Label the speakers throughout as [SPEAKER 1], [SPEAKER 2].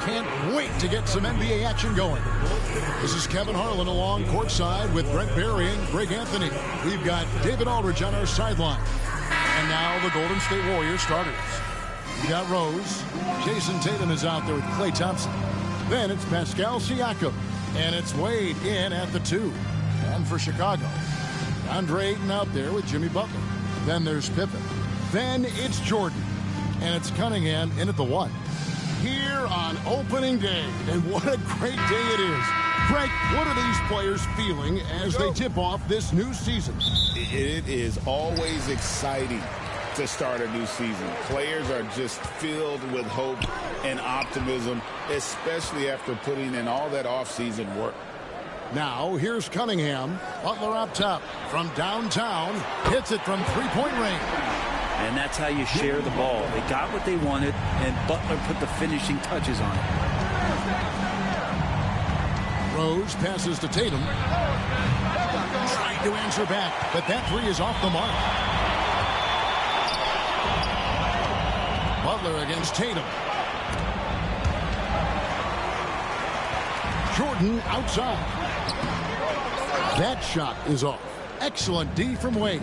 [SPEAKER 1] Can't wait to get some NBA action going. This is Kevin Harlan along courtside with Brent Barry and Greg Anthony. We've got David Aldridge on our sideline. And now the Golden State Warriors starters. We got Rose. Jason Tatum is out there with Klay Thompson. Then it's Pascal Siakam. And it's Wade in at the 2. And for Chicago, Andre Ayton out there with Jimmy Butler. Then there's Pippen. Then it's Jordan. And it's Cunningham in at the 1. Here on opening day, and what a great day it is. Frank, what are these players feeling as they tip off this new season?
[SPEAKER 2] It is always exciting to start a new season. Players are just filled with hope and optimism, especially after putting in all that offseason work.
[SPEAKER 1] Now, here's Cunningham. Butler up top from downtown. Hits it from three-point range.
[SPEAKER 3] And that's how you share the ball. They got what they wanted, and Butler put the finishing touches on it.
[SPEAKER 1] Rose passes to Tatum. Trying to answer back, but that three is off the mark. Butler against Tatum. Jordan outside. That shot is off. Excellent D from Wade.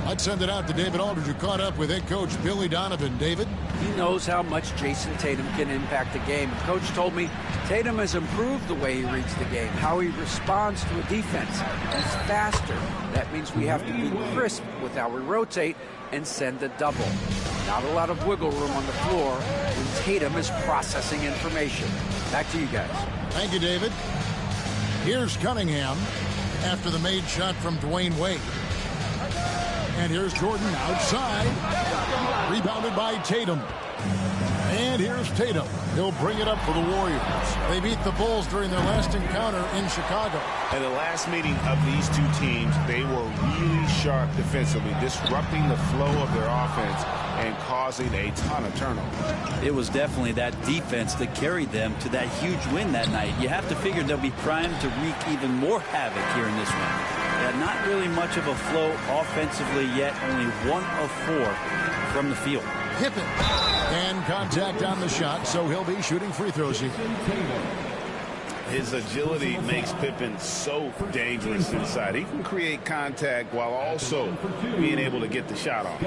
[SPEAKER 1] Let's send it out to David Aldridge, who caught up with head coach Billy Donovan. David?
[SPEAKER 4] He knows how much Jason Tatum can impact the game. Coach told me Tatum has improved the way he reads the game, how he responds to a defense. He's faster. That means we have to be crisp with how we rotate and send a double. Not a lot of wiggle room on the floor when Tatum is processing information. Back to you guys.
[SPEAKER 1] Thank you, David. Here's Cunningham after the made shot from Dwayne Wade. And here's Jordan outside. Rebounded by Tatum. And here's Tatum. He'll bring it up for the Warriors. They beat the Bulls during their last encounter in Chicago.
[SPEAKER 2] At the last meeting of these two teams, they were really sharp defensively, disrupting the flow of their offense and causing a ton of turnovers.
[SPEAKER 3] It was definitely that defense that carried them to that huge win that night. You have to figure they'll be primed to wreak even more havoc here in this one. Yeah, not really much of a flow offensively yet. Only 1 of 4 from the field.
[SPEAKER 1] Pippen. And contact on the shot, so he'll be shooting free throws here.
[SPEAKER 2] His agility makes Pippen so dangerous inside. He can create contact while also being able to get the shot off.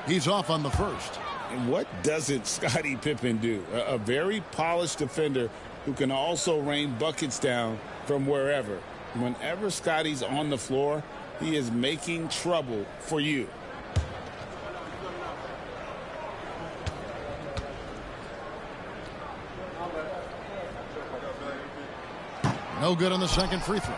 [SPEAKER 1] He's off on the first.
[SPEAKER 2] And what doesn't Scottie Pippen do? A very polished defender who can also rain buckets down from wherever. Whenever Scottie's on the floor, he is making trouble for you.
[SPEAKER 1] No good on the second free throw.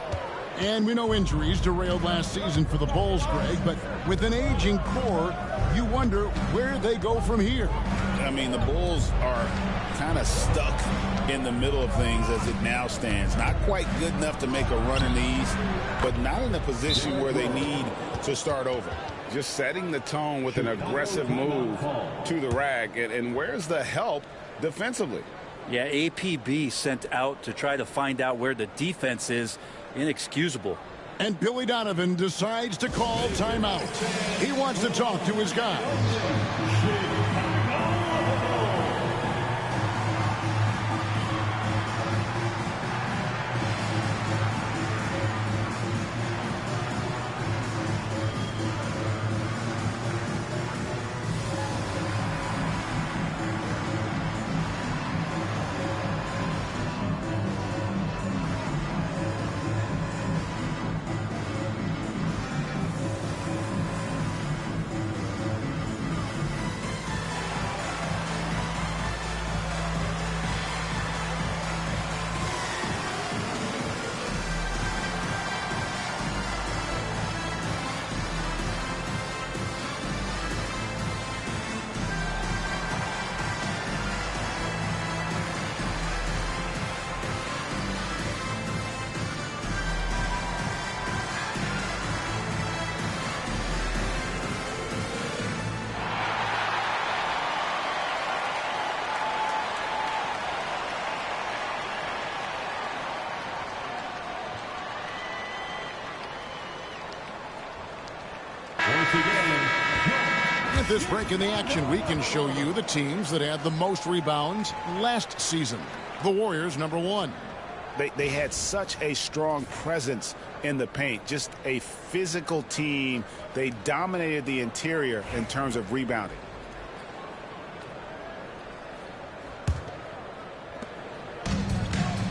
[SPEAKER 1] And we know injuries derailed last season for the Bulls, Greg, but with an aging core, you wonder where they go from here.
[SPEAKER 2] I mean, the Bulls are kind of stuck in the middle of things as it now stands. Not quite good enough to make a run in the East, but not in a position where they need to start over. Just setting the tone with an aggressive move to the rack. And where's the help defensively?
[SPEAKER 3] Yeah, APB sent out to try to find out where the defense is. Inexcusable.
[SPEAKER 1] And Billy Donovan decides to call timeout. He wants to talk to his guys. this break in the action, we can show you the teams that had the most rebounds last season. The Warriors, number 1.
[SPEAKER 2] They had such a strong presence in the paint, just a physical team. They dominated the interior in terms of rebounding.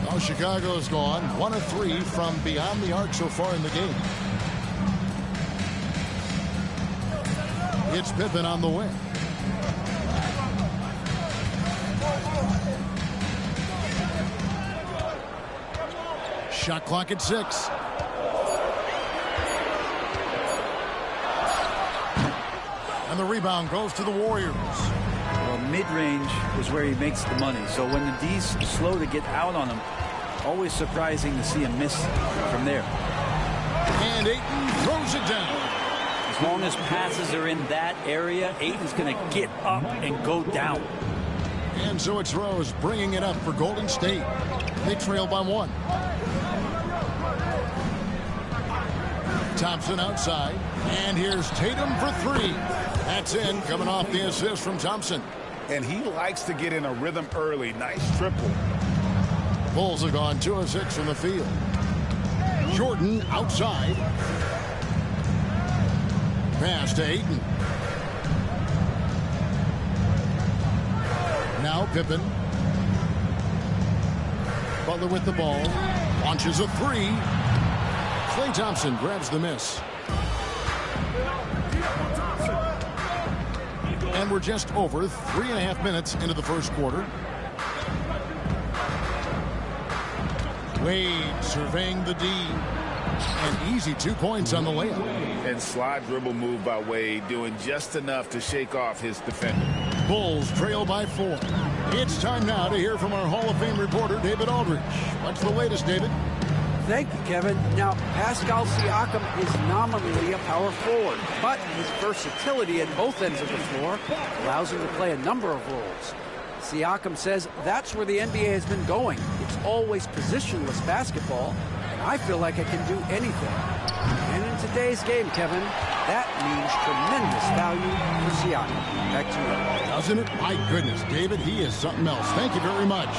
[SPEAKER 1] Well, Chicago's gone 1 of 3 from beyond the arc so far in the game. It's Pippen on the wing. Shot clock at 6. And the rebound goes to the Warriors.
[SPEAKER 3] Well, mid-range is where he makes the money. So when the D's slow to get out on him, always surprising to see him miss from there.
[SPEAKER 1] And Ayton throws it down.
[SPEAKER 3] As long as passes are in that area, Ayton's going to get up and go down.
[SPEAKER 1] And so it's Rose bringing it up for Golden State. They trail by 1. Thompson outside. And here's Tatum for 3. That's in, coming off the assist from Thompson.
[SPEAKER 2] And he likes to get in a rhythm early. Nice triple.
[SPEAKER 1] Bulls have gone 2 of 6 from the field. Jordan outside. Pass to Ayton. Now Pippen. Butler with the ball. Launches a 3. Klay Thompson grabs the miss. And we're just over 3.5 minutes into the first quarter. Wade surveying the D. An easy 2 points on the layup.
[SPEAKER 2] And slide dribble move by Wade, doing just enough to shake off his defender.
[SPEAKER 1] Bulls trail by 4. It's time now to hear from our Hall of Fame reporter, David Aldridge. What's the latest, David?
[SPEAKER 4] Thank you, Kevin. Now, Pascal Siakam is nominally a power forward, but his versatility at both ends of the floor allows him to play a number of roles. Siakam says that's where the NBA has been going. It's always positionless basketball, and I feel like I can do anything. And in today's game, Kevin, that means tremendous value for Siakam. Back to you.
[SPEAKER 1] Doesn't it? My goodness, David, he is something else. Thank you very much.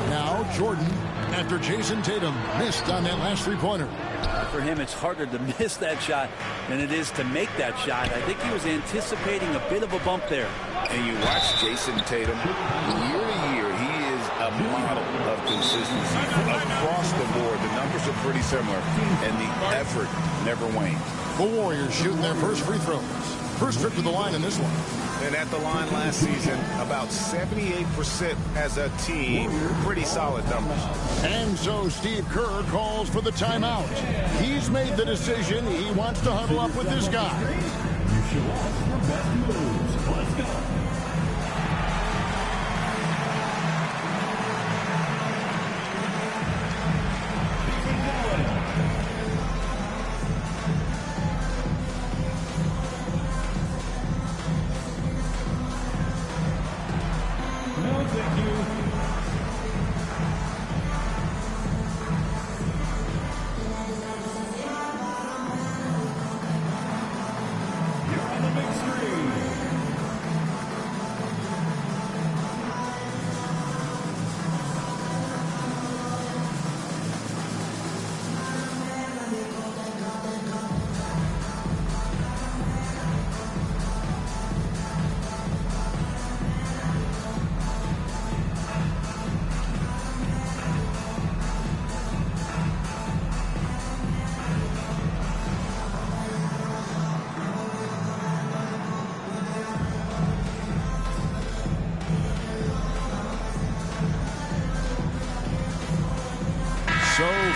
[SPEAKER 1] Now, Jordan, after Jason Tatum missed on that last 3-pointer.
[SPEAKER 3] For him, it's harder to miss that shot than it is to make that shot. I think he was anticipating a bit of a bump there.
[SPEAKER 2] And you watch Jason Tatum, year to year, he is a model of consistency. Across the board, the numbers are pretty similar, and the effort never wanes.
[SPEAKER 1] The Warriors shooting their first free throws. First trip to the line in this one.
[SPEAKER 2] And at the line last season, about 78% as a team. Pretty solid numbers.
[SPEAKER 1] And so Steve Kerr calls for the timeout. He's made the decision. He wants to huddle up with this guy.
[SPEAKER 5] You show off your best moves. Let's go.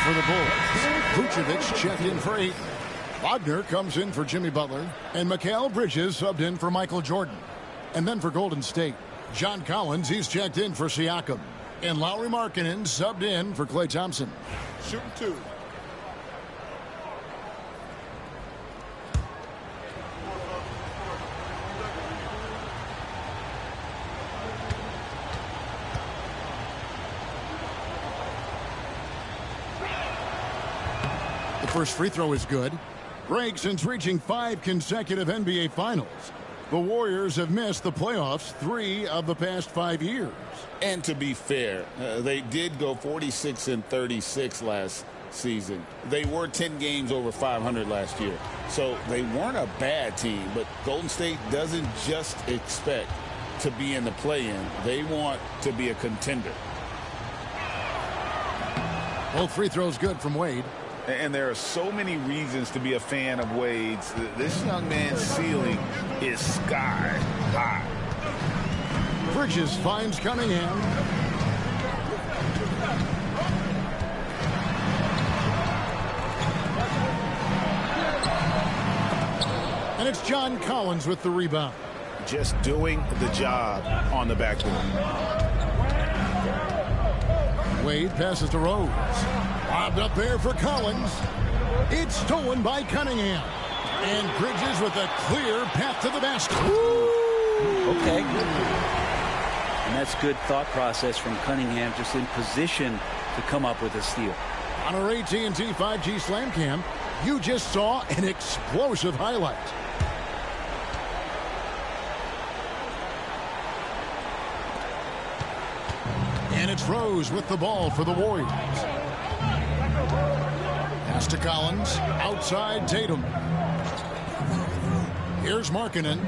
[SPEAKER 1] For the Bulls, Vucevic checked in for 8. Wagner comes in for Jimmy Butler. And Mikal Bridges subbed in for Michael Jordan. And then for Golden State, John Collins, he's checked in for Siakam. And Lauri Markkanen subbed in for Klay Thompson.
[SPEAKER 2] Shooting 2.
[SPEAKER 1] First free throw is good. Greg, since reaching 5 consecutive NBA Finals, The Warriors have missed the playoffs 3 of the past 5 years.
[SPEAKER 2] And to be fair, they did go 46-36 last season. They were 10 games over 500 last year. So they weren't a bad team, but Golden State doesn't just expect to be in the play-in. They want to be a contender.
[SPEAKER 1] Both free throws good from Wade.
[SPEAKER 2] And there are so many reasons to be a fan of Wade's. This young man's ceiling is sky high.
[SPEAKER 1] Bridges finds Cunningham. And it's John Collins with the rebound.
[SPEAKER 2] Just doing the job on the backboard.
[SPEAKER 1] Wade passes to Rose. Lobbed up there for Collins. It's stolen by Cunningham. And Bridges with a clear path to the basket.
[SPEAKER 3] Okay. And that's good thought process from Cunningham, just in position to come up with a steal.
[SPEAKER 1] On our AT&T 5G Slam Cam, you just saw an explosive highlight. And it's Rose with the ball for the Warriors. Pass to Collins. Outside Tatum. Here's Markkanen.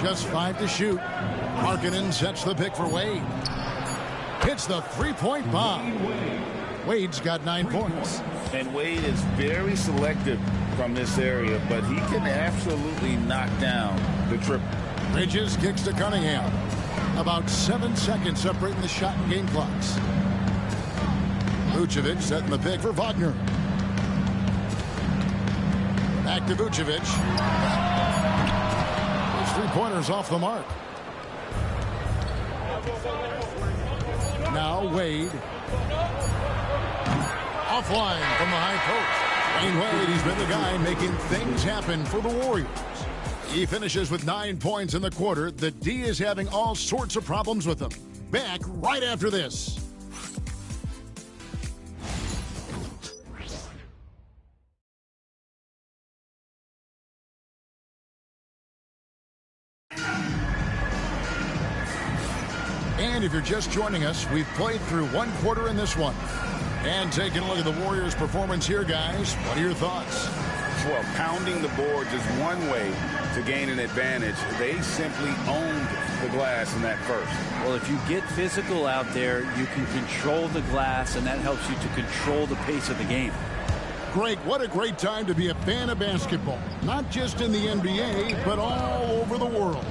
[SPEAKER 1] Just 5 to shoot. Markkanen sets the pick for Wade. Hits the three-point bomb. Wade's got 9 points.
[SPEAKER 2] And Wade is very selective from this area, but he can absolutely knock down the triple.
[SPEAKER 1] Bridges kicks to Cunningham. About 7 seconds separating the shot and game clocks. Vucevic setting the pick for Wagner. Back to Vucevic. Those three-pointers off the mark. Now Wade. Offline from the high post. Dwayne Wade, he's been the guy making things happen for the Warriors. He finishes with 9 points in the quarter. The D is having all sorts of problems with him. Back right after this. And if you're just joining us, we've played through 1 quarter in this one. And taking a look at the Warriors' performance here, guys. What are your thoughts?
[SPEAKER 2] Well, pounding the boards is one way to gain an advantage. They simply owned the glass in that first.
[SPEAKER 3] Well, if you get physical out there, you can control the glass, and that helps you to control the pace of the game.
[SPEAKER 1] Greg, what a great time to be a fan of basketball. Not just in the NBA, but all over the world.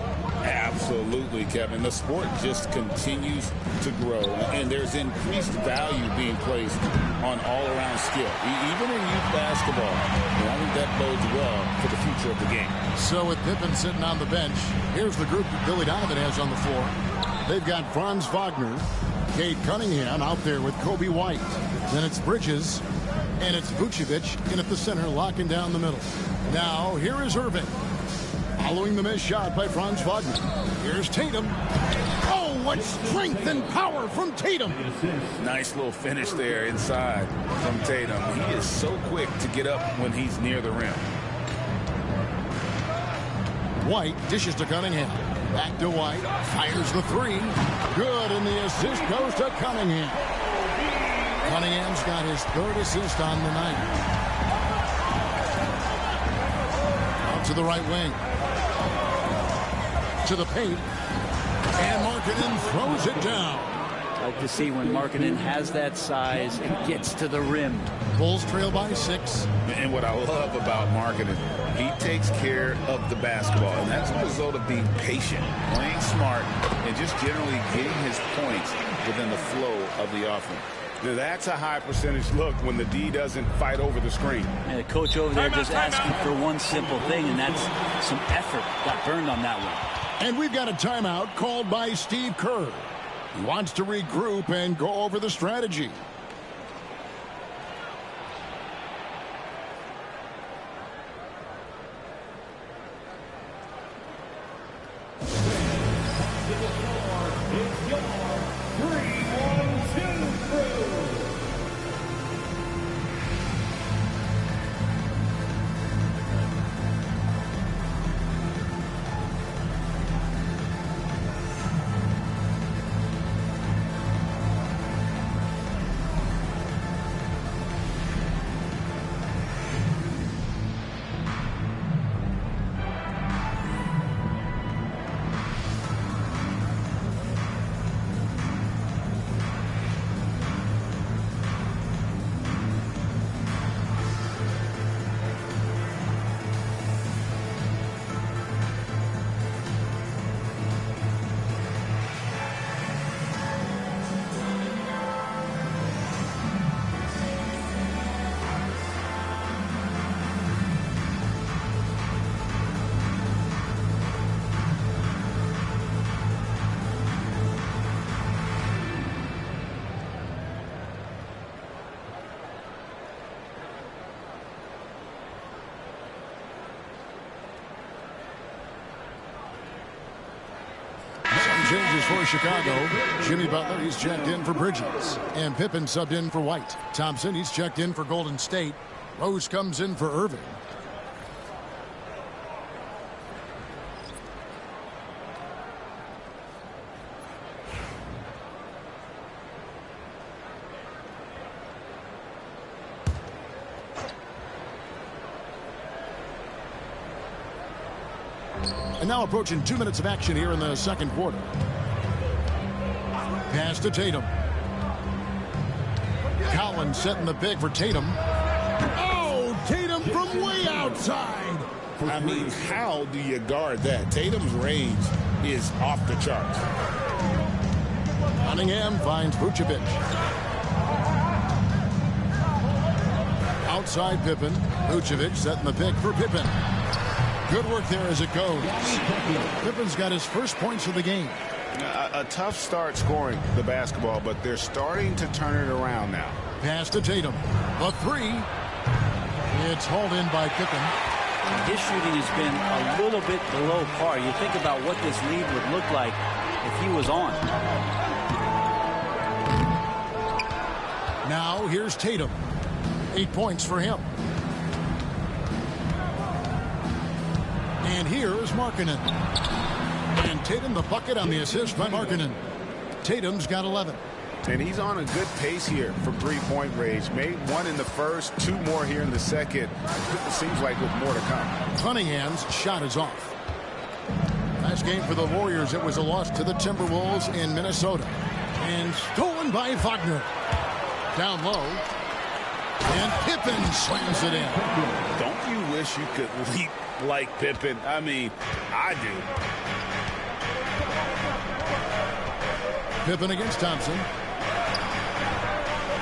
[SPEAKER 2] Absolutely, Kevin. The sport just continues to grow, and there's increased value being placed on all-around skill, even in youth basketball. And I think that bodes well for the future of the game.
[SPEAKER 1] So with Pippen sitting on the bench, here's the group that Billy Donovan has on the floor. They've got Franz Wagner, Cade Cunningham out there with Kobe White. Then it's Bridges, and it's Vucevic in at the center, locking down the middle. Now, here is Irving. Following the missed shot by Franz Wagner. Here's Tatum. Oh, what strength and power from Tatum.
[SPEAKER 2] Nice little finish there inside from Tatum. He is so quick to get up when he's near the rim.
[SPEAKER 1] White dishes to Cunningham. Back to White. Fires the three. Good, and the assist goes to Cunningham. Cunningham's got his 3rd assist on the night. Out to the right wing. To the paint, and Markkanen throws it down.
[SPEAKER 3] I like to see when Markkanen has that size and gets to the rim.
[SPEAKER 1] Bulls trail by 6.
[SPEAKER 2] And what I love about Markkanen, he takes care of the basketball, and that's a result of being patient, playing smart, and just generally getting his points within the flow of the offense. That's a high percentage look when the D doesn't fight over the screen.
[SPEAKER 3] And the coach over there just asking for one simple thing, and that's some effort. Got burned on that one.
[SPEAKER 1] And we've got a timeout called by Steve Kerr. He wants to regroup and go over the strategy. changes for Chicago. Jimmy Butler, he's checked in for Bridges. And Pippen subbed in for White. Thompson, he's checked in for Golden State. Rose comes in for Irving. And now approaching 2 minutes of action here in the second quarter. Pass to Tatum. Collins setting the pick for Tatum. Oh, Tatum from way outside.
[SPEAKER 2] I mean, how do you guard that? Tatum's range is off the charts.
[SPEAKER 1] Cunningham finds Vucevic. Outside Pippen. Vucevic setting the pick for Pippen. Good work there as it goes. Pippen's got his first points of the game.
[SPEAKER 2] A tough start scoring the basketball, but they're starting to turn it around now.
[SPEAKER 1] Pass to Tatum. The three. It's hauled in by Pippen.
[SPEAKER 3] His shooting has been a little bit below par. You think about what this lead would look like if he was on.
[SPEAKER 1] Now here's Tatum. 8 points for him. And here is Markkanen. And Tatum the bucket on the assist by Markkanen. Tatum's got 11.
[SPEAKER 2] And he's on a good pace here from three-point range. Made one in the first, 2 more here in the second. It seems like with more to come.
[SPEAKER 1] Cunningham's shot is off. Last game for the Warriors, it was a loss to the Timberwolves in Minnesota. And stolen by Wagner. Down low. And Pippen slams it in.
[SPEAKER 2] Don't you wish you could leap like Pippen? I mean, I do.
[SPEAKER 1] Pippen against Thompson.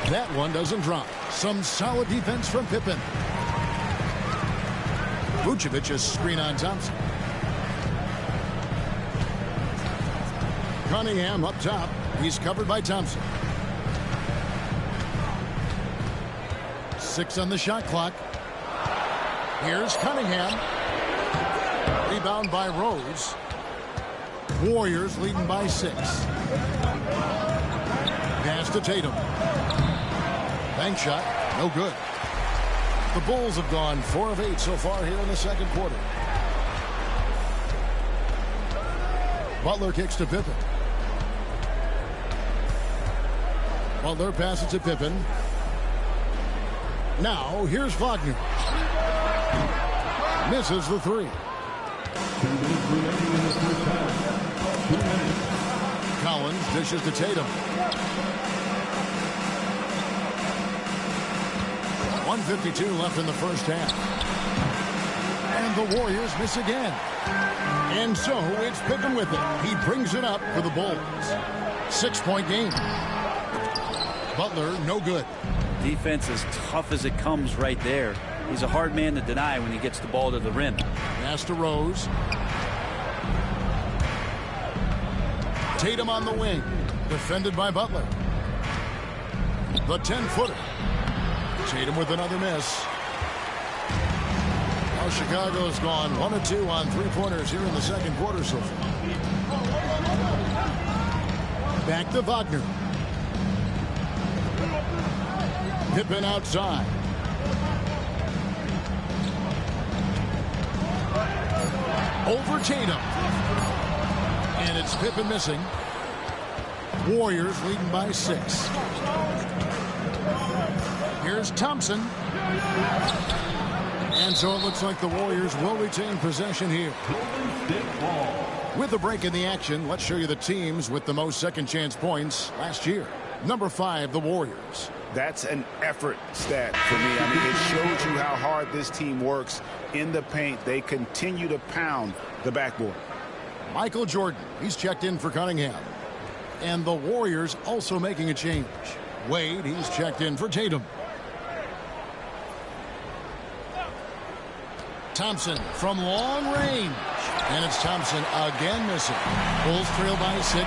[SPEAKER 1] That one doesn't drop. Some solid defense from Pippen. Vucevic's screen on Thompson. Cunningham up top. He's covered by Thompson. 6 on the shot clock. Here's Cunningham. Rebound by Rose. Warriors leading by 6. Pass to Tatum. Bank shot, no good. The Bulls have gone 4 of 8 so far here in the second quarter. Butler kicks to Pippen. Butler passes to Pippen. Now here's Wagner. Misses the 3. Collins dishes to Tatum. 1:52 left in the first half. And the Warriors miss again. And so it's Pippen with it. He brings it up for the Bulls. 6-point game. Butler, no good.
[SPEAKER 3] Defense as tough as it comes right there. He's a hard man to deny when he gets the ball to the rim.
[SPEAKER 1] Pass to Rose. Tatum on the wing. Defended by Butler. The 10-footer. Tatum with another miss. Now Chicago's gone 1 of 2 on 3-pointers here in the second quarter so far. Back to Wagner. Pippen outside. Over Tatum. And it's Pippen missing. Warriors leading by 6. Here's Thompson. And so it looks like the Warriors will retain possession here. With a break in the action, let's show you the teams with the most second chance points last year. Number 5, the Warriors.
[SPEAKER 2] That's an effort stat for me. I mean, it shows you how hard this team works in the paint. They continue to pound the backboard.
[SPEAKER 1] Michael Jordan, he's checked in for Cunningham. And the Warriors also making a change. Wade, he's checked in for Tatum. Thompson from long range. And it's Thompson again missing. Bulls trail by 6.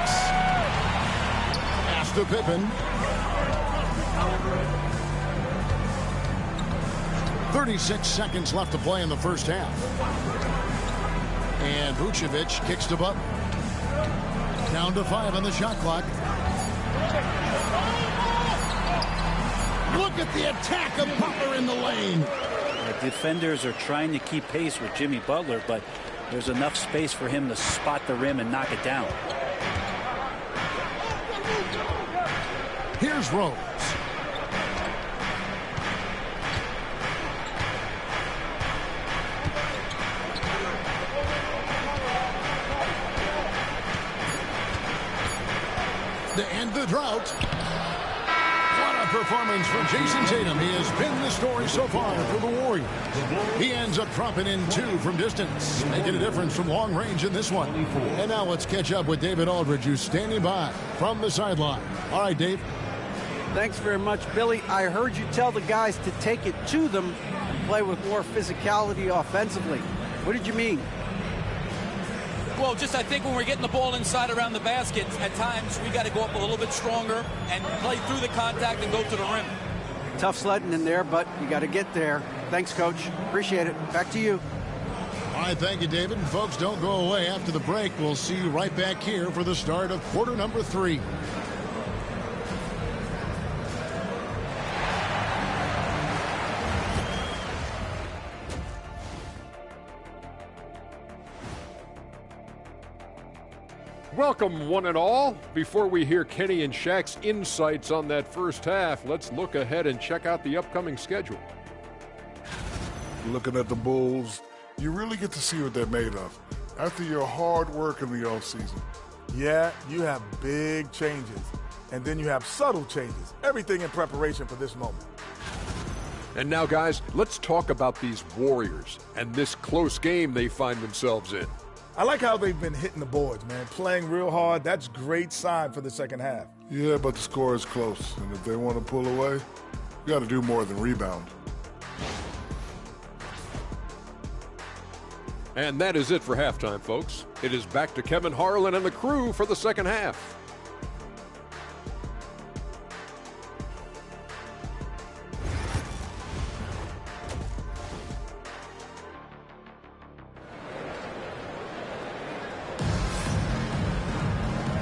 [SPEAKER 1] Pass to Pippen. 36 seconds left to play in the first half. And Vucevic kicks to Butler. Down to 5 on the shot clock. Look at the attack of Butler in the lane.
[SPEAKER 3] The defenders are trying to keep pace with Jimmy Butler, but there's enough space for him to spot the rim and knock it down.
[SPEAKER 1] Here's Rose. To end the drought. What a performance from Jason Tatum. He has been the story so far for the Warriors. He ends up dropping in 2 from distance, making a difference from long range in this one. And now let's catch up with David Aldridge, who's standing by from the sideline. All right, Dave.
[SPEAKER 4] Thanks very much, Billy. I heard you tell the guys to take it to them and play with more physicality offensively. What did you mean?
[SPEAKER 6] Well, just I think when we're getting the ball inside around the basket, at times we got to go up a little bit stronger and play through the contact and go to the rim.
[SPEAKER 4] Tough sledding in there, but you got to get there. Thanks, Coach. Appreciate it. Back to you.
[SPEAKER 1] All right, thank you, David. And folks, don't go away. After the break, we'll see you right back here for the start of quarter number 3.
[SPEAKER 7] Welcome, one and all. Before we hear Kenny and Shaq's insights on that first half, let's look ahead and check out the upcoming schedule.
[SPEAKER 8] Looking at the Bulls, you really get to see what they're made of after your hard work in the offseason.
[SPEAKER 9] Yeah, you have big changes, and then you have subtle changes. Everything in preparation for this moment.
[SPEAKER 7] And now, guys, let's talk about these Warriors and this close game they find themselves in.
[SPEAKER 9] I like how they've been hitting the boards, man. Playing real hard. That's great sign for the second half.
[SPEAKER 8] Yeah, but the score is close, and if they want to pull away, you got to do more than rebound.
[SPEAKER 7] And that is it for halftime, folks. It is back to Kevin Harlan and the crew for the second half.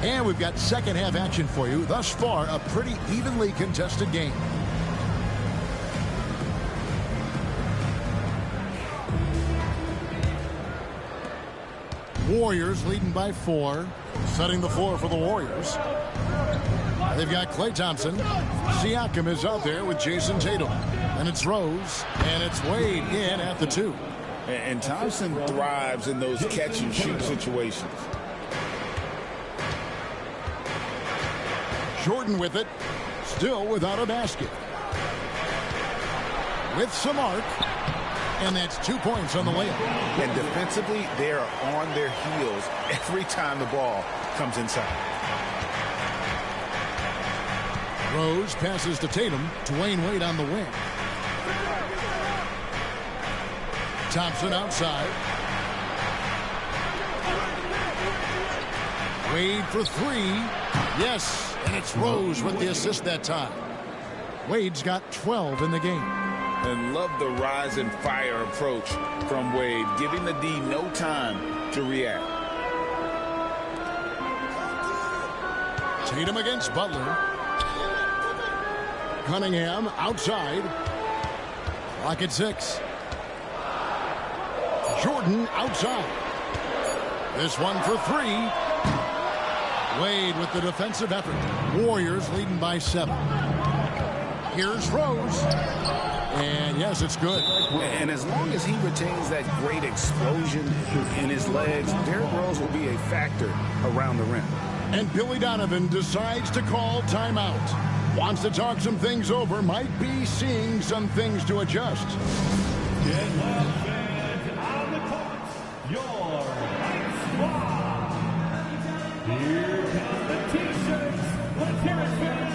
[SPEAKER 1] And we've got second half action for you. Thus far, a pretty evenly contested game. Warriors leading by 4, setting the floor for the Warriors. They've got Klay Thompson. Siakam is out there with Jason Tatum. And it's Rose, and it's Wade in at the 2.
[SPEAKER 2] And Thompson thrives in those catch-and-shoot situations.
[SPEAKER 1] Jordan with it, still without a basket. With some arc, and that's 2 points on the layup.
[SPEAKER 2] And defensively, they are on their heels every time the ball comes inside.
[SPEAKER 1] Rose passes to Tatum. Dwayne Wade on the wing. Thompson outside. Wade for 3. Yes. And it's Rose with the assist that time. Wade's got 12 in the game.
[SPEAKER 2] And love the rise and fire approach from Wade, giving the D no time to react.
[SPEAKER 1] Tatum against Butler. Cunningham outside. Clock at 6. Jordan outside. This one for 3. Wade with the defensive effort. Warriors leading by 7. Here's Rose. And yes, it's good.
[SPEAKER 2] And as long as he retains that great explosion in his legs, Derrick Rose will be a factor around the rim.
[SPEAKER 1] And Billy Donovan decides to call timeout. Wants to talk some things over. Might be seeing some things to adjust.
[SPEAKER 5] Get well fed on the court. Your White Squad. Here come the T-shirts. Let's hear it, fans.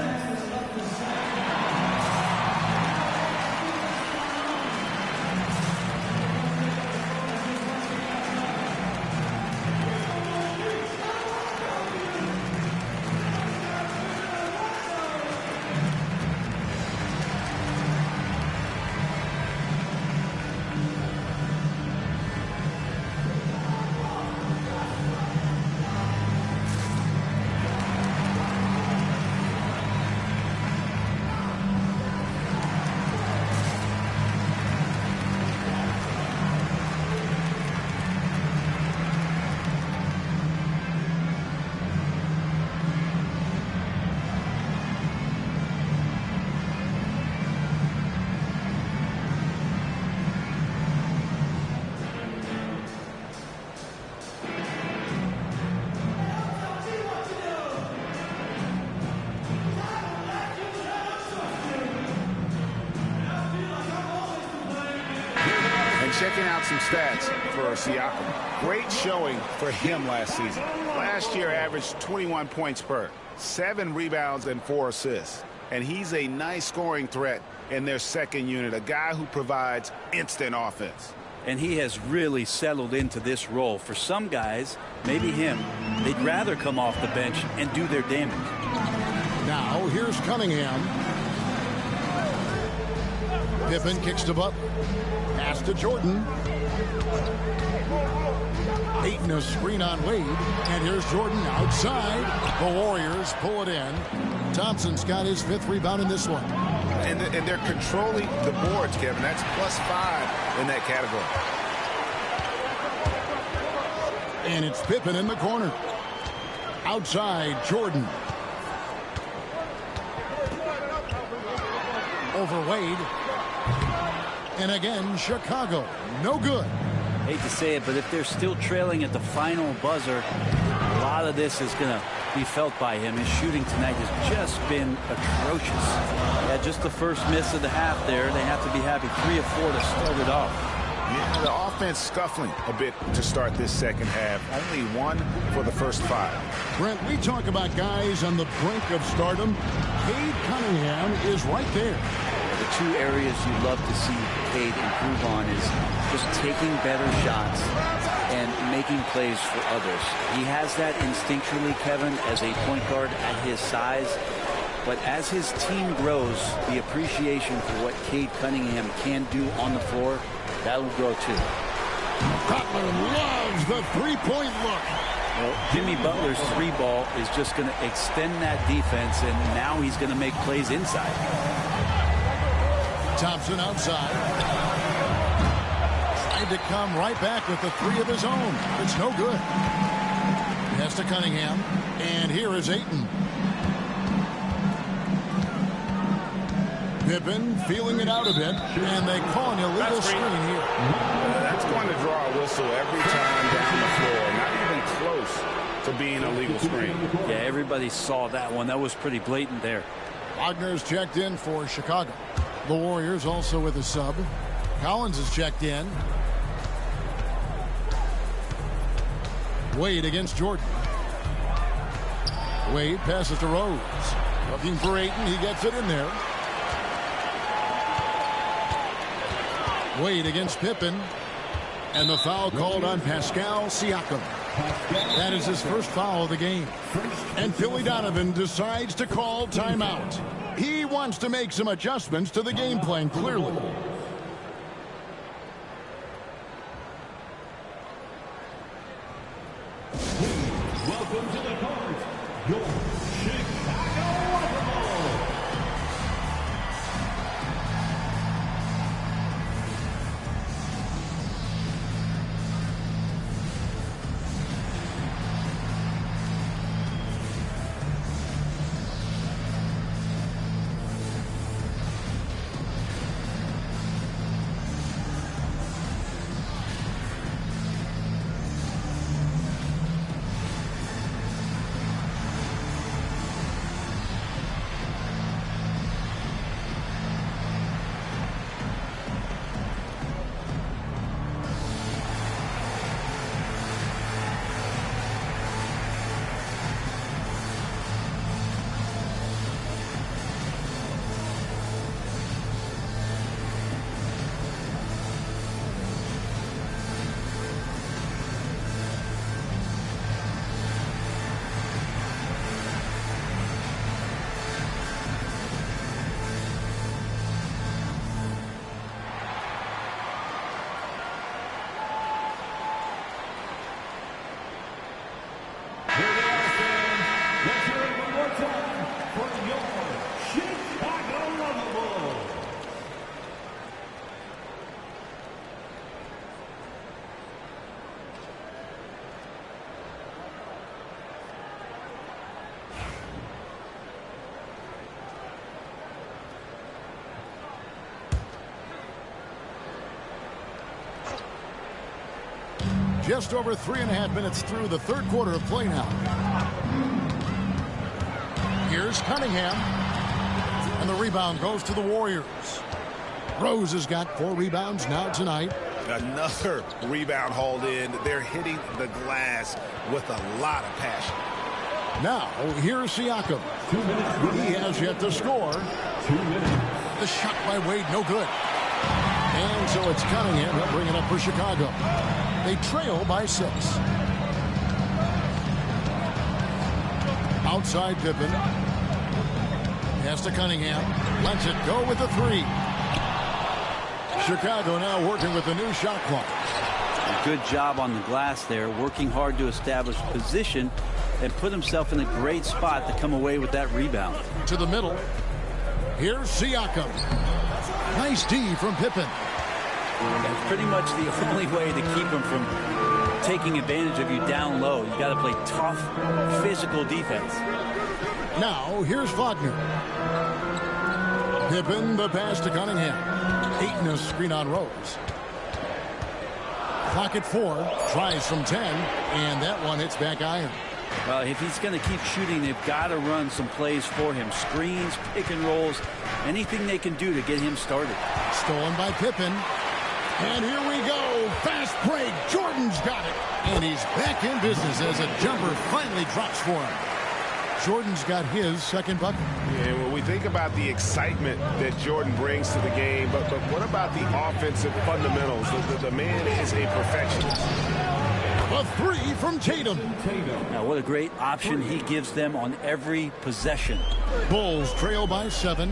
[SPEAKER 2] some stats for Siakam. Great showing for him last season. Last year averaged 21 points per, 7 rebounds and 4 assists. And he's a nice scoring threat in their second unit, a guy who provides instant offense.
[SPEAKER 3] And he has really settled into this role. For some guys, maybe him, they'd rather come off the bench and do their damage.
[SPEAKER 1] Now here's Cunningham. Pippen kicks to Butler. Pass to Jordan. Ayton a screen on Wade. And here's Jordan outside. The Warriors pull it in. Thompson's got his 5th rebound in this one.
[SPEAKER 2] And they're controlling the boards, Kevin. That's +5 in that category.
[SPEAKER 1] And it's Pippen in the corner. Outside, Jordan. Over Wade. And again, Chicago. No good.
[SPEAKER 3] Hate to say it, but if they're still trailing at the final buzzer, a lot of this is going to be felt by him. His shooting tonight has just been atrocious. Yeah, just the first miss of the half there. They have to be happy. 3 of 4 to start it off.
[SPEAKER 2] Yeah, the offense scuffling a bit to start this second half. Only 1 for the first 5.
[SPEAKER 1] Brent, we talk about guys on the brink of stardom. Cade Cunningham is right there.
[SPEAKER 3] The 2 areas you'd love to see Cade improve on is just taking better shots and making plays for others. He has that instinctually, Kevin, as a point guard at his size. But as his team grows, the appreciation for what Cade Cunningham can do on the floor, that'll grow too.
[SPEAKER 1] Butler loves the three-point look.
[SPEAKER 3] Well, Jimmy Butler's 3-ball is just going to extend that defense, and now he's going to make plays inside.
[SPEAKER 1] Thompson outside. Tried to come right back with the 3 of his own. It's no good. Pass to Cunningham. And here is Ayton. Pippen feeling it out a bit. And they call an illegal screen here.
[SPEAKER 2] That's going to draw a whistle every time down the floor. Not even close to being a legal screen.
[SPEAKER 3] Yeah, everybody saw that one. That was pretty blatant there.
[SPEAKER 1] Wagner's checked in for Chicago. The Warriors also with a sub. Collins is checked in. Wade against Jordan. Wade passes to Rose. Looking for Ayton. He gets it in there. Wade against Pippen. And the foul called on Pascal Siakam. That is his first foul of the game. And Billy Donovan decides to call timeout. He wants to make some adjustments to the game plan, clearly.
[SPEAKER 5] Welcome to the court, your Chicago Waterfall.
[SPEAKER 1] Just over 3.5 minutes through the third quarter of play now. Here's Cunningham. And the rebound goes to the Warriors. Rose has got 4 rebounds now tonight.
[SPEAKER 2] Another rebound hauled in. They're hitting the glass with a lot of passion.
[SPEAKER 1] Now, here's Siakam.
[SPEAKER 5] 2 minutes.
[SPEAKER 1] He has yet to score.
[SPEAKER 5] 2 minutes.
[SPEAKER 1] The shot by Wade, no good. And so it's Cunningham. He'll bring it up for Chicago. They trail by 6. Outside Pippen. Pass to Cunningham. Lets it go with the 3. Chicago now working with the new shot clock.
[SPEAKER 3] A good job on the glass there, working hard to establish position and put himself in a great spot to come away with that rebound.
[SPEAKER 1] To the middle. Here's Siakam. Nice D from Pippen.
[SPEAKER 3] That's pretty much the only way to keep him from taking advantage of you down low. You got to play tough, physical defense.
[SPEAKER 1] Now, here's Wagner. Pippen, the pass to Cunningham. Ayton a screen on Rose. Clock at 4. Tries from 10. And that one hits back iron.
[SPEAKER 3] Well, if he's going to keep shooting, they've got to run some plays for him. Screens, pick and rolls, anything they can do to get him started.
[SPEAKER 1] Stolen by Pippen. And here we go. Fast break. Jordan's got it. And he's back in business as a jumper finally drops for him. Jordan's got his second bucket.
[SPEAKER 10] Yeah, when we think about the excitement that Jordan brings to the game, but what about the offensive fundamentals? The man is a perfectionist.
[SPEAKER 1] A 3 from Tatum.
[SPEAKER 3] Now, what a great option he gives them on every possession.
[SPEAKER 1] Bulls trail by 7.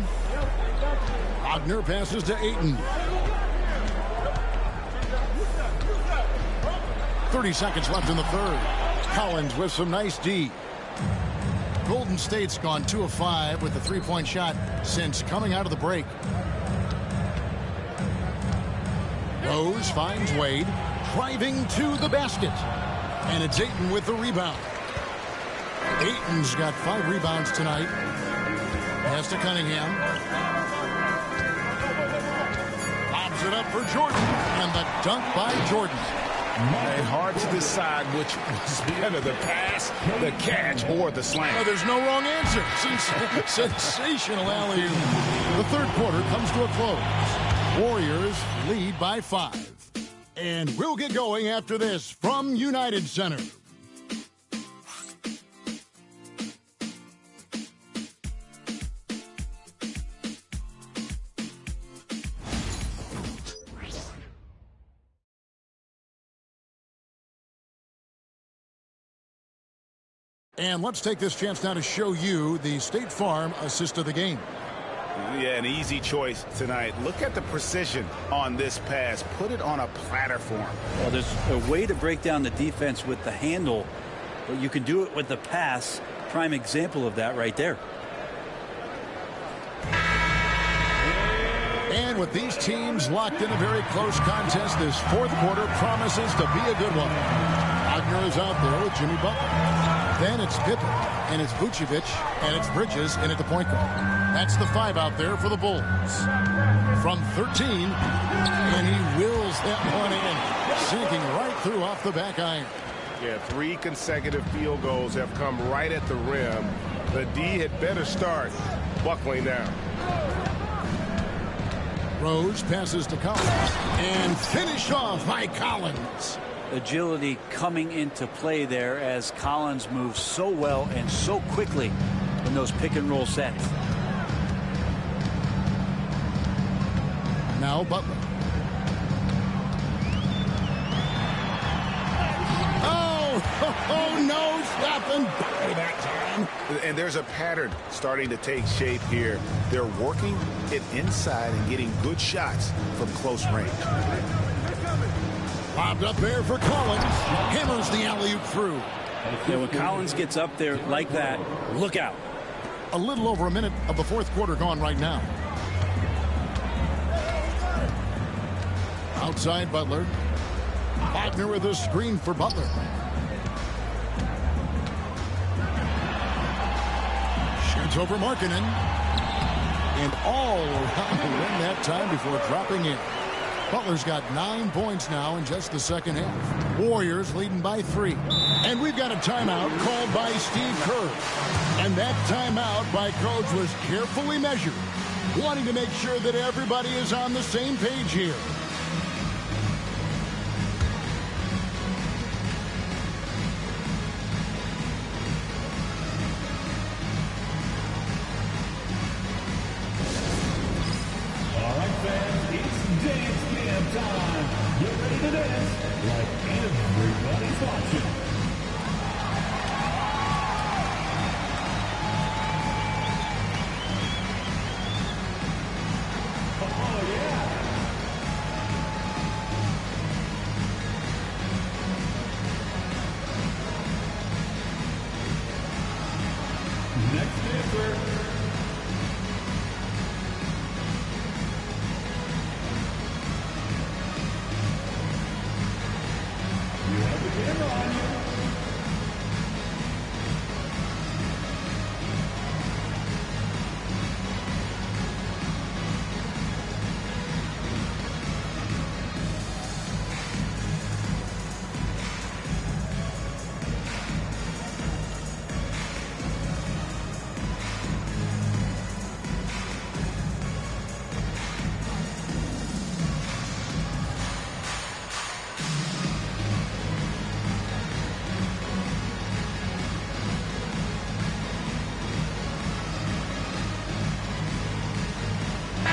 [SPEAKER 1] Wagner passes to Ayton. 30 seconds left in the third. Collins with some nice D. Golden State's gone 2 of 5 with the 3-point shot since coming out of the break. Rose finds Wade, driving to the basket. And it's Ayton with the rebound. Ayton's got 5 rebounds tonight. Pass to Cunningham. Lobs it up for Jordan. And the dunk by Jordan.
[SPEAKER 2] And hard to decide which was better, the pass, the catch, or the slam.
[SPEAKER 1] Oh, there's no wrong answer. Sensational alley-oop. The third quarter comes to a close. Warriors lead by 5. And we'll get going after this from United Center. And let's take this chance now to show you the State Farm assist of the game.
[SPEAKER 2] Yeah, an easy choice tonight. Look at the precision on this pass. Put it on a platter form.
[SPEAKER 3] Well, there's a way to break down the defense with the handle, but you can do it with the pass. Prime example of that right there.
[SPEAKER 1] And with these teams locked in a very close contest, this fourth quarter promises to be a good one. Wagner is out there with Jimmy Butler. Then it's Pippen, and it's Vucevic, and it's Bridges in at the point guard. That's the 5 out there for the Bulls. From 13, and he wills that one in, sinking right through off the back iron.
[SPEAKER 10] Yeah, 3 consecutive field goals have come right at the rim. The D had better start buckling down.
[SPEAKER 1] Rose passes to Collins, and finished off by Collins.
[SPEAKER 3] Agility coming into play there as Collins moves so well and so quickly in those pick and roll sets.
[SPEAKER 1] Now Butler. Oh, no, stopping by that time.
[SPEAKER 2] And there's a pattern starting to take shape here. They're working it inside and getting good shots from close range.
[SPEAKER 1] Lobbed up there for Collins. Hammers the alley-oop through.
[SPEAKER 3] Yeah, when Collins gets up there like that, look out.
[SPEAKER 1] A little over a minute of the fourth quarter gone right now. Outside Butler. Wagner with a screen for Butler. Shoots over Markkanen. And all around the rim that time before dropping in. Butler's got 9 points now in just the second half. Warriors leading by 3. And we've got a timeout called by Steve Kerr. And that timeout by Coach was carefully measured, wanting to make sure that everybody is on the same page here.
[SPEAKER 5] like everybody's watching. Oh, yeah. Next answer. You have the camera on you.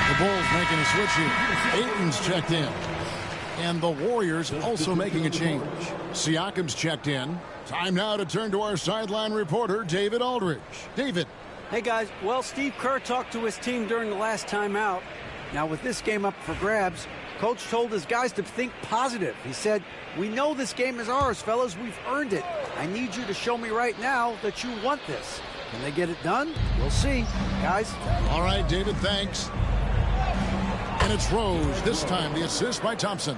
[SPEAKER 1] The Bulls making a switch here. Ayton's checked in. And the Warriors also making a change. Siakam's checked in. Time now to turn to our sideline reporter, David Aldridge. David.
[SPEAKER 4] Hey, guys. Well, Steve Kerr talked to his team during the last timeout. Now, with this game up for grabs, Coach told his guys to think positive. He said, "We know this game is ours, fellas. We've earned it. I need you to show me right now that you want this." Can they get it done? We'll see. Guys.
[SPEAKER 1] All right, David, thanks. And it's Rose. This time the assist by Thompson.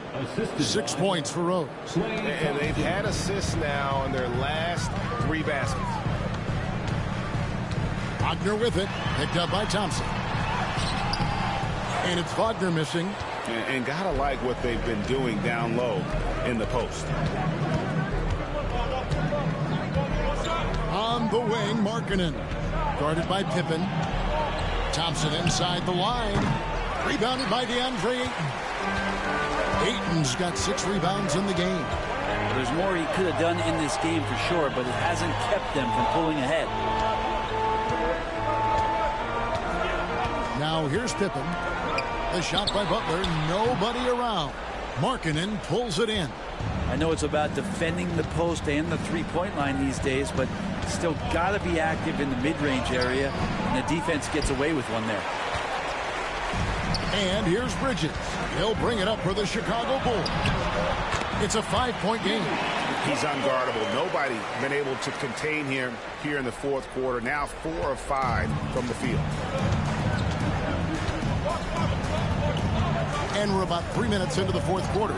[SPEAKER 1] 6 points for Rose.
[SPEAKER 10] And they've had assists now on their last 3 baskets.
[SPEAKER 1] Wagner with it. Picked up by Thompson. And it's Wagner missing.
[SPEAKER 2] And gotta like what they've been doing down low in the post.
[SPEAKER 1] On the wing, Markkanen. Guarded by Pippen. Thompson inside the line. Rebounded by DeAndre Ayton. Ayton's got 6 rebounds in the game.
[SPEAKER 3] There's more he could have done in this game for sure, but it hasn't kept them from pulling ahead.
[SPEAKER 1] Now here's Pippen. The shot by Butler. Nobody around. Markkanen pulls it in.
[SPEAKER 3] I know it's about defending the post and the three-point line these days, but still got to be active in the mid-range area, and the defense gets away with one there.
[SPEAKER 1] And here's Bridges. He'll bring it up for the Chicago Bulls. It's a 5-point game.
[SPEAKER 10] He's unguardable. Nobody been able to contain him here in the fourth quarter. Now 4 of 5 from the field.
[SPEAKER 1] And we're about 3 minutes into the fourth quarter.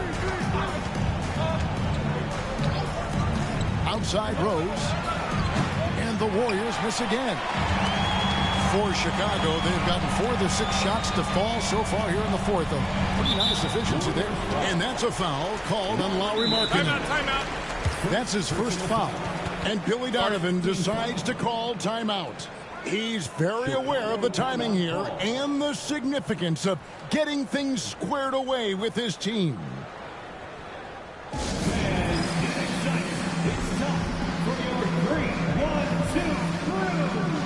[SPEAKER 1] Outside Rose. And the Warriors miss again. For Chicago, they've gotten 4 of the 6 shots to fall so far here in the fourth. Pretty nice efficiency there. And that's a foul called on Lauri Markkanen.
[SPEAKER 10] Timeout.
[SPEAKER 1] That's his first foul. And Billy Donovan decides to call timeout. He's very aware of the timing here and the significance of getting things squared away with his team.
[SPEAKER 5] And get excited. It's time for your 3, 1, 2, 3.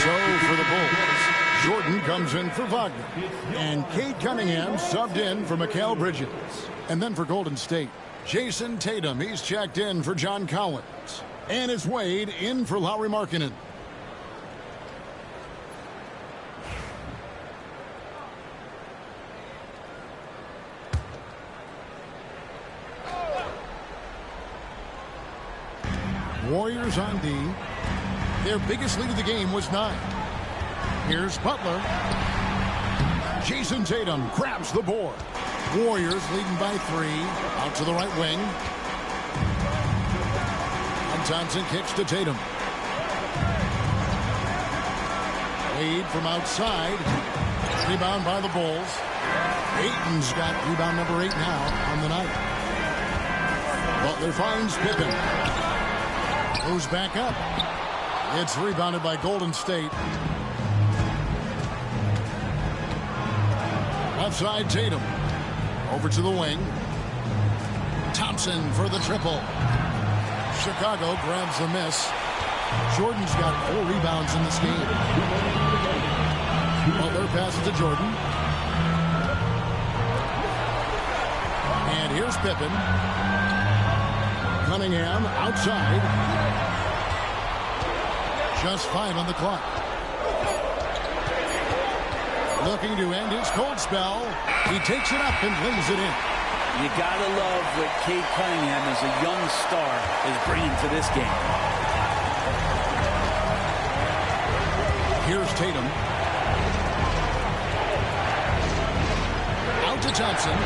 [SPEAKER 1] So for the Bulls, Jordan comes in for Wagner. And Cade Cunningham subbed in for Mikal Bridges. And then for Golden State, Jason Tatum. He's checked in for John Collins. And it's Wade in for Lauri Markkanen. Warriors on D. Their biggest lead of the game was 9. Here's Butler. Jason Tatum grabs the board. Warriors leading by 3. Out to the right wing. And Thompson kicks to Tatum. Wade from outside. Rebound by the Bulls. Ayton's got rebound number 8 now on the night. Butler finds Pippen. Moves back up. It's rebounded by Golden State. Outside Tatum. Over to the wing. Thompson for the triple. Chicago grabs the miss. Jordan's got 4 rebounds in this game. Butler passes to Jordan. And here's Pippen. Cunningham outside. Just 5 on the clock. Looking to end his cold spell. He takes it up and lays it in.
[SPEAKER 3] You gotta love what Cade Cunningham, as a young star, is bringing to this game.
[SPEAKER 1] Here's Tatum. Out to Thompson.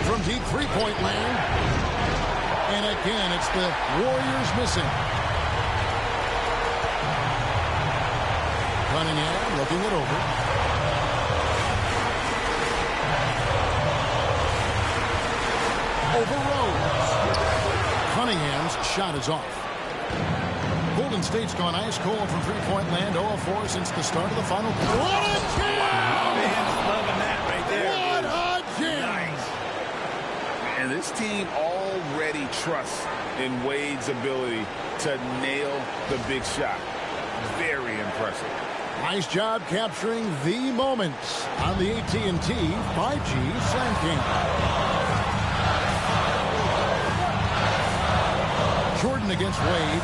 [SPEAKER 1] From deep three-point land. And again, it's the Warriors missing. Cunningham looking it over. Over Rose. Cunningham's shot is off. Golden State's gone ice cold from three-point land, 0-4 since the start of the final quarter. What a jam!
[SPEAKER 2] Man, loving that right there.
[SPEAKER 1] What a jam!
[SPEAKER 2] Nice. And this team already trusts in Wade's ability to nail the big shot. Very impressive.
[SPEAKER 1] Nice job capturing the moments on the AT&T 5G Slam King. Jordan against Wade.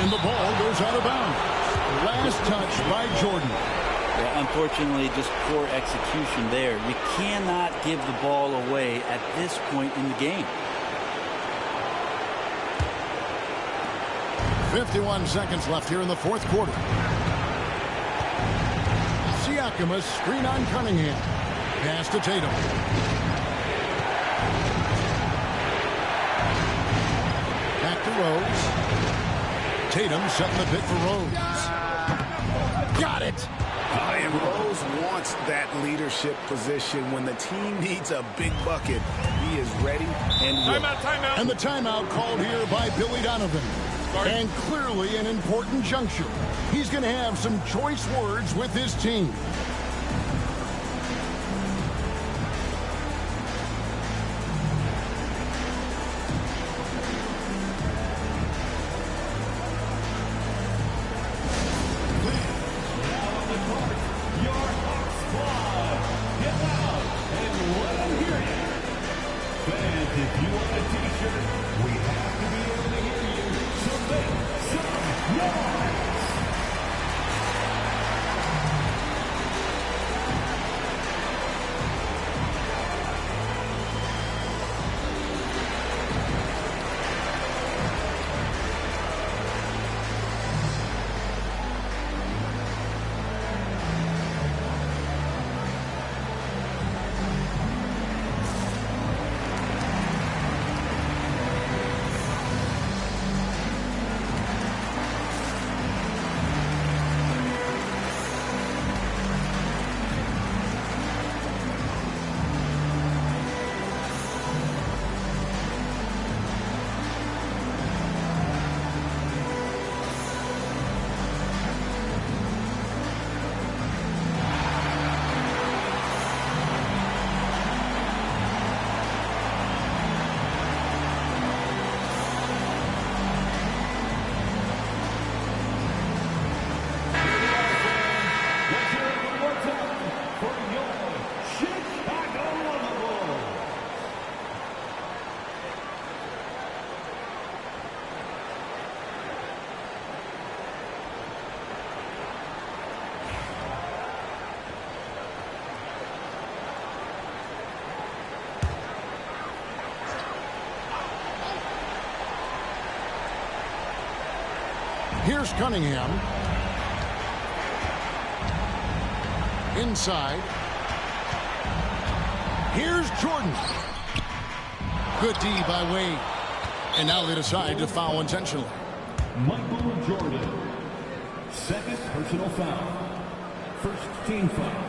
[SPEAKER 1] And the ball goes out of bounds. Last touch by Jordan.
[SPEAKER 3] Well, unfortunately, just poor execution there. You cannot give the ball away at this point in the game.
[SPEAKER 1] 51 seconds left here in the fourth quarter. Siakam, a screen on Cunningham. Pass to Tatum. Back to Rose. Tatum setting the pick for Rose. Got it.
[SPEAKER 2] And Rose wants that leadership position. When the team needs a big bucket, he is ready and willing.
[SPEAKER 1] Timeout. And the timeout called here by Billy Donovan. And clearly an important juncture. He's going to have some choice words with his team. Here's Cunningham. Inside. Here's Jordan. Good D by Wade. And now they decide to foul intentionally.
[SPEAKER 5] Michael Jordan. Second personal foul. First team foul.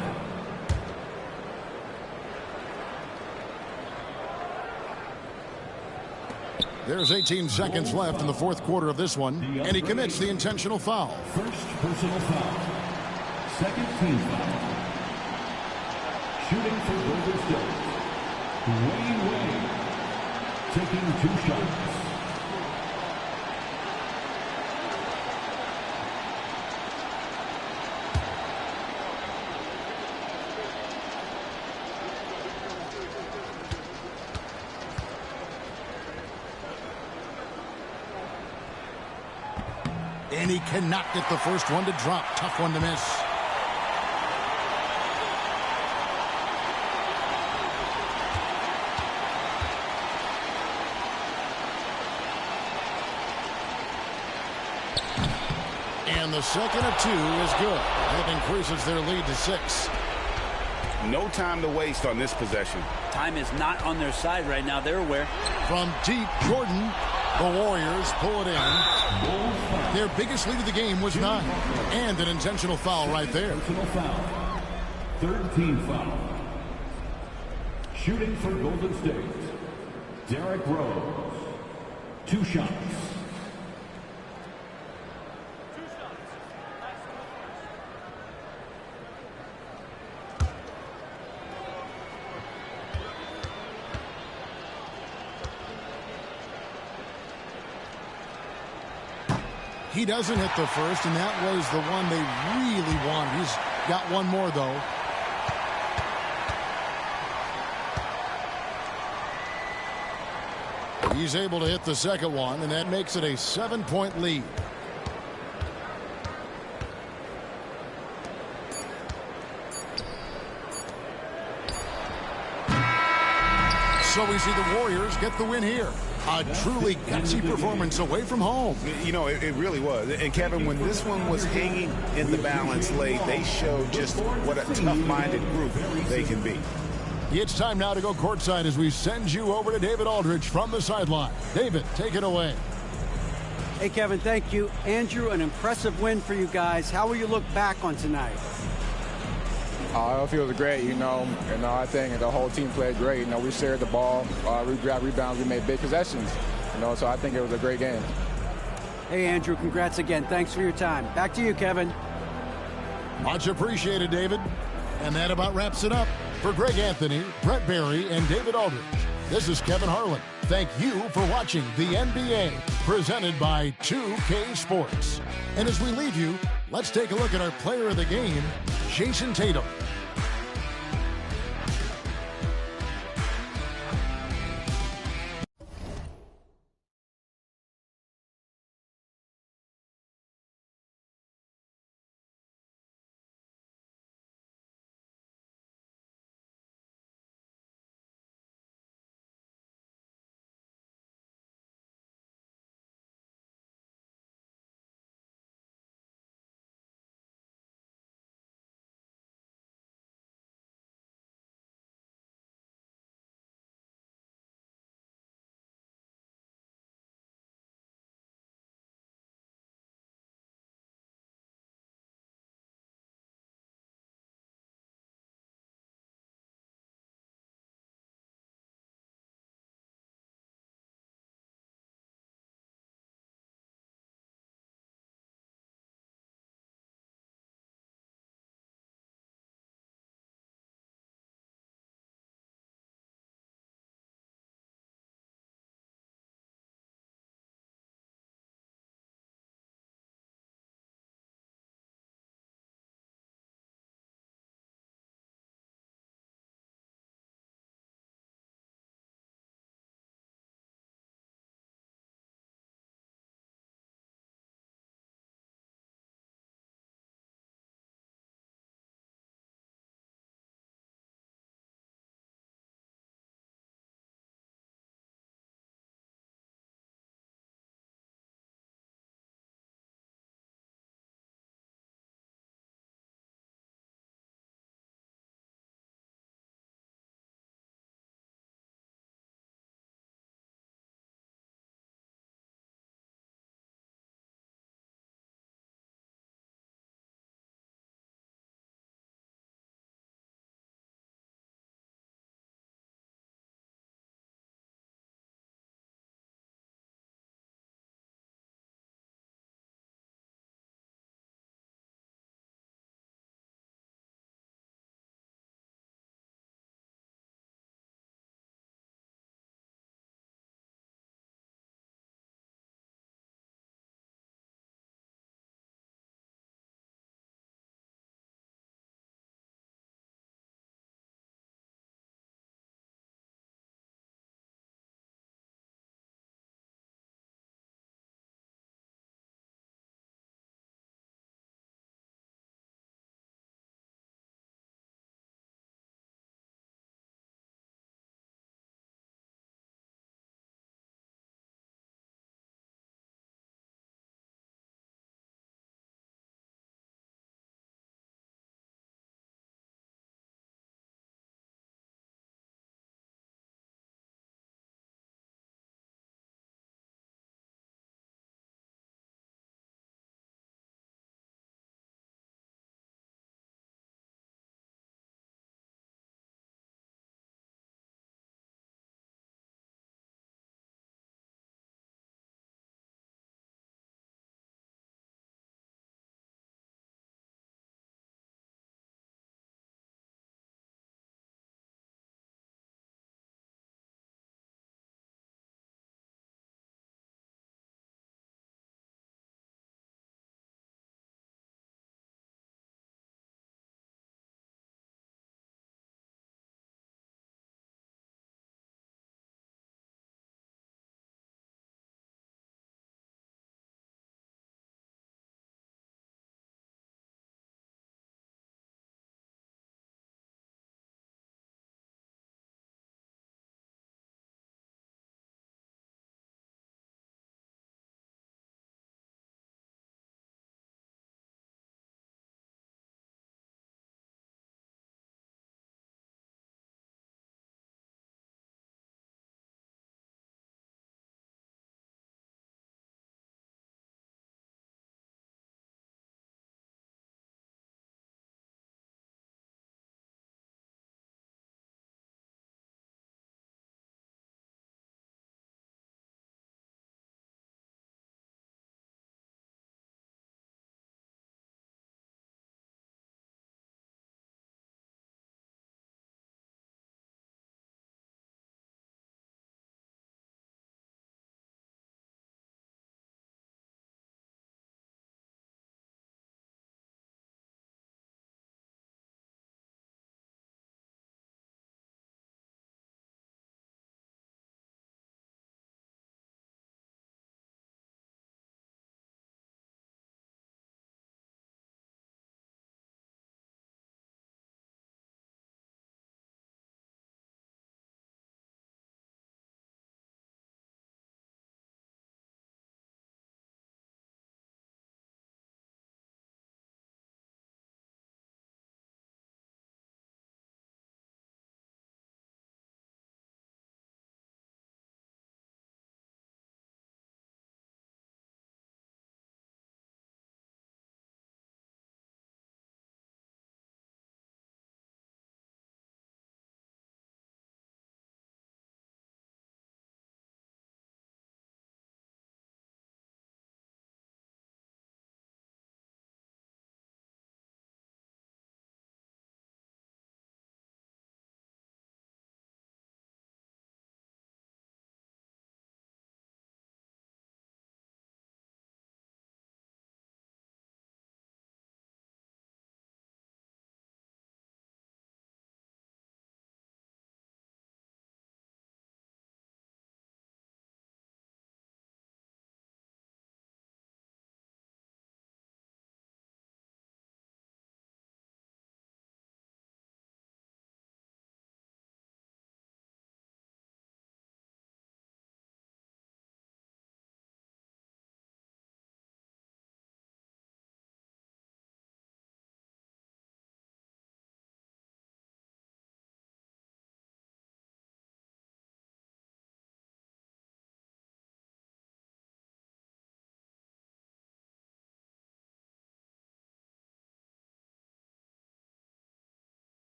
[SPEAKER 1] There's 18 seconds left in the fourth quarter of this one, and he commits the intentional foul.
[SPEAKER 5] First personal foul. Second team foul. Shooting for Golden State. Dwyane Wade. Taking 2 shots.
[SPEAKER 1] And he cannot get the first one to drop. Tough one to miss. And the second of 2 is good. That increases their lead to 6.
[SPEAKER 10] No time to waste on this possession.
[SPEAKER 3] Time is not on their side right now. They're aware.
[SPEAKER 1] From deep, Jordan. The Warriors pull it in. Their biggest lead of the game was 9. And an intentional foul right there.
[SPEAKER 5] Personal foul. Third team foul. Shooting for Golden State. Derrick Rose. 2 shots.
[SPEAKER 1] He doesn't hit the first, and that was the one they really wanted. He's got one more, though. He's able to hit the second one, and that makes it a 7-point lead. So we see the Warriors get the win here. A truly gutsy performance away from home.
[SPEAKER 10] You know, it really was. And, Kevin, when this one was hanging in the balance late, they showed just what a tough-minded group they can be.
[SPEAKER 1] It's time now to go courtside as we send you over to David Aldridge from the sideline. David, take it away.
[SPEAKER 4] Hey, Kevin, thank you. Andrew, an impressive win for you guys. How will you look back on tonight?
[SPEAKER 11] It feels great, I think the whole team played great. We shared the ball, we grabbed rebounds, we made big possessions, so I think it was a great game.
[SPEAKER 4] Hey, Andrew, congrats again. Thanks for your time. Back to you, Kevin.
[SPEAKER 1] Much appreciated, David. And that about wraps it up. For Greg Anthony, Brent Barry, and David Aldridge, this is Kevin Harlan. Thank you for watching the NBA, presented by 2K Sports. And as we leave you, let's take a look at our player of the game, Jayson Tatum.